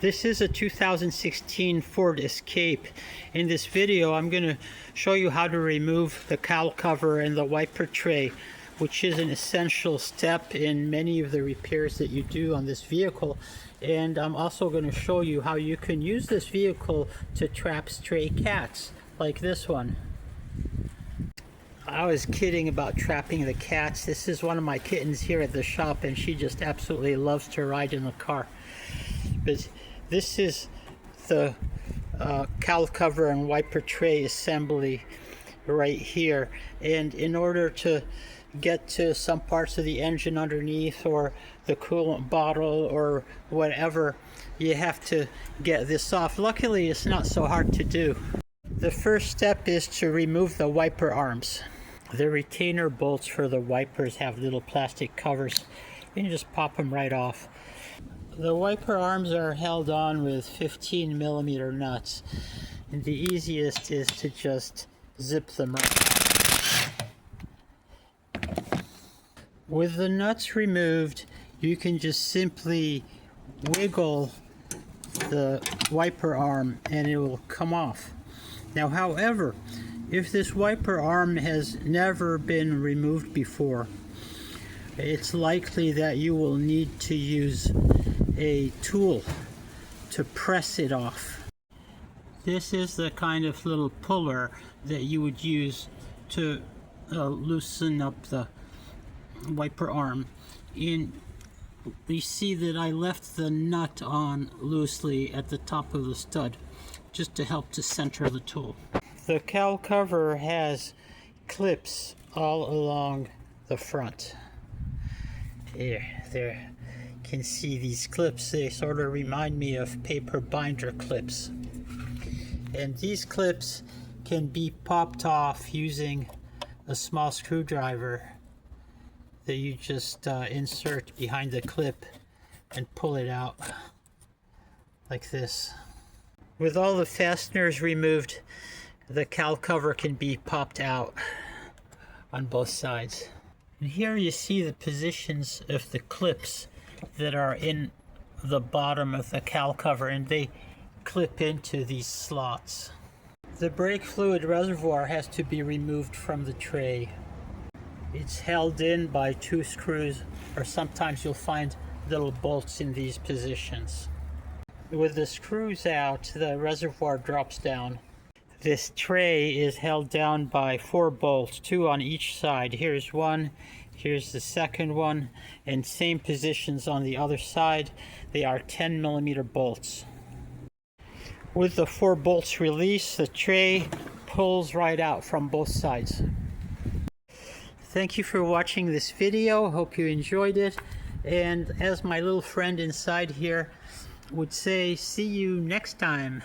This is a 2016 Ford Escape. In this video, I'm going to show you how to remove the cowl cover and the wiper tray, which is an essential step in many of the repairs that you do on this vehicle. And I'm also going to show you how you can use this vehicle to trap stray cats, like this one. I was kidding about trapping the cats. This is one of my kittens here at the shop, and she just absolutely loves to ride in the car. But this is the cowl cover and wiper tray assembly right here, and in order to get to some parts of the engine underneath or the coolant bottle or whatever, you have to get this off. Luckily, it's not so hard to do. The first step is to remove the wiper arms. The retainer bolts for the wipers have little plastic covers. You can just pop them right off. The wiper arms are held on with 15mm nuts, and the easiest is to just zip them up. With the nuts removed, you can just simply wiggle the wiper arm and it will come off. Now, however, if this wiper arm has never been removed before, it's likely that you will need to use a tool to press it off. This is the kind of little puller that you would use to loosen up the wiper arm. And you see that I left the nut on loosely at the top of the stud, just to help to center the tool. The cowl cover has clips all along the front. There. Can see these clips. They sort of remind me of paper binder clips, and these clips can be popped off using a small screwdriver that you just insert behind the clip and pull it out like this. With all the fasteners removed, the cowl cover can be popped out on both sides. And here you see the positions of the clips that are in the bottom of the cowl cover, and they clip into these slots. The brake fluid reservoir has to be removed from the tray. It's held in by 2 screws, or sometimes you'll find little bolts in these positions. With the screws out, the reservoir drops down. This tray is held down by 4 bolts, 2 on each side. Here's one. Here's the second one, and same positions on the other side. They are 10mm bolts. With the 4 bolts released, the tray pulls right out from both sides. Thank you for watching this video. Hope you enjoyed it. And as my little friend inside here would say, see you next time.